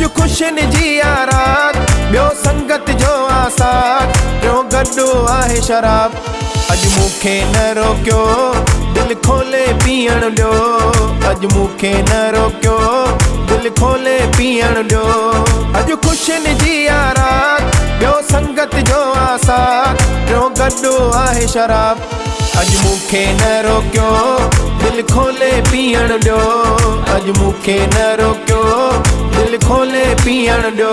अज खुशियुनि जी रात ॿियो संगत जो आसार टियों गॾु आहे शराब। अज मूंखे न रोकियो दिल खोले पीअण ॾियो, अज मूंखे न रोकियो दिल खोले पीअण ॾियो। अज खुशियुनि जी रात ॿियो संगत जो आसार टियों गॾु आहे शराब। अज मूंखे न रोकियो दिल खोले पीअण ॾियो, अज मूंखे न रोकियो दिल खोले पीअण ॾियो।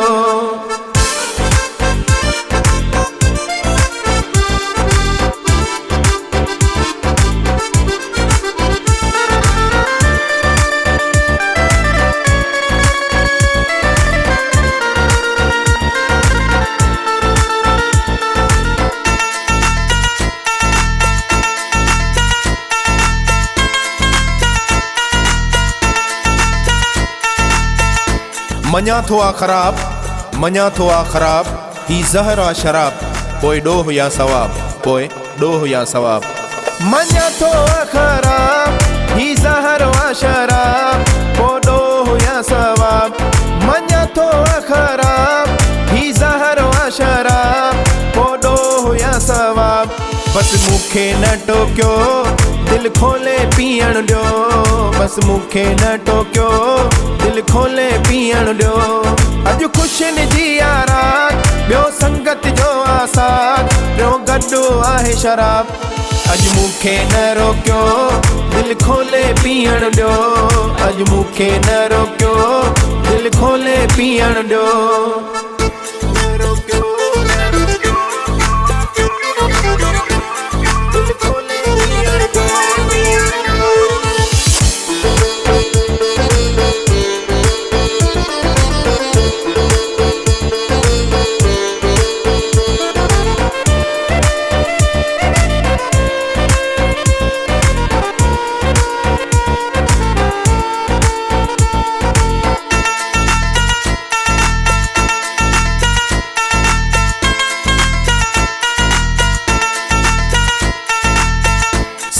मञा थो आ ख़राब, मञा थो आ ख़राब, ही ज़हर आ शराब, पोइ ॾोह या सवाब, पोइ ॾोह या सवाब। मञा थो आ ख़राब, ही ज़हर आ शराब, पोइ ॾोह या सवाब। मञा थो आ ख़राब, ही ज़हर आ शराब, पोइ ॾोह या सवाब। बस मूंखे न टोकियो दिल खोले पीअण ॾियो, बस मूंखे न टोकियो दिल खोले पीअण ॾियो। अज खुशियुनि जी रात ॿियो संगत जो आसार टियों गॾु आहे शराब। अज मूंखे न रोकियो दिल खोले पीअण ॾियो, अज मूंखे न रोकियो दिल खोले पीअण ॾियो।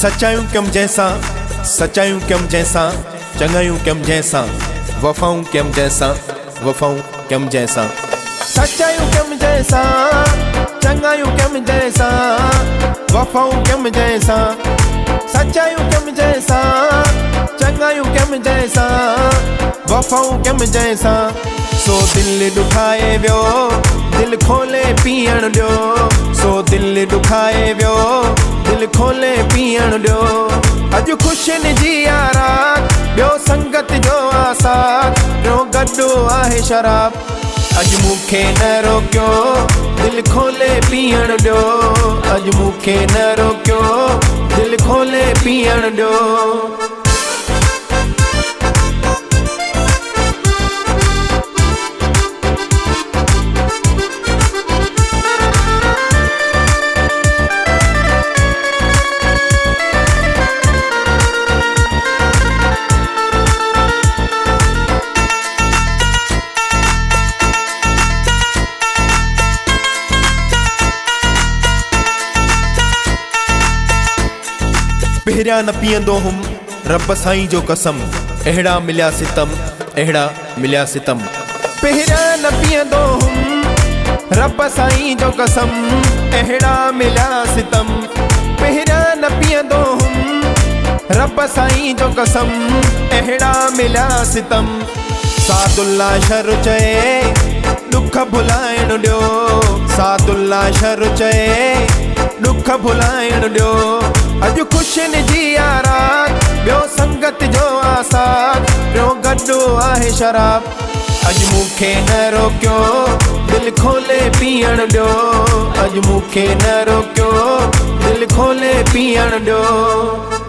सच्चायूं कम जैसा, सच्चायूं कम जैसा, चङायूं कम जैसा, वफ़ाऊं कम जैसा, वफ़ाऊं कम जैसा। सच्चायूं कम जैसा, चङायूं कम जैसा, वफ़ाऊं कम जैसा। सच्चायूं कम जैसा, चङायूं कम जैसा, वफ़ाऊं कम जैसा। सो दिल दुखाए वियो दिल खोले पीअण ॾियो, सो दिल दुखाए वियो दिल खोले पीअण ॾियो। अज खुशियुनि जी रात ॿियो संगत जो आसार टियों गॾु आहे शराब। अज मूंखे न रोकियो दिल खोले पीअण ॾियो, अज मूंखे न रोकियो दिल खोले पीअण ॾियो। पहिरियां न पीअंदो हुम रब साईं जो कसम, अहिड़ा मिलिया सितम, अहिड़ा मिलिया सितम। पहिरियां न पीअंदो हुम रब साईं जो कसम, अहिड़ा मिलिया सितम। पहिरियां न पीअंदो हुम रब साईं जो कसम, अहिड़ा मिलिया सितम। सादुल्ला शर चए दुख भुलाइण ॾियो, सादुल्ला शर चए दुख भुलाइण ॾियो। अज खुशियुनि जी रात ॿियो संगत जो आसार टियों गॾु आहे शराब। अज मूंखे न रोकियो दिल खोले पीअण ॾियो, अज मूंखे न रोकियो दिल खोले पीअण ॾियो।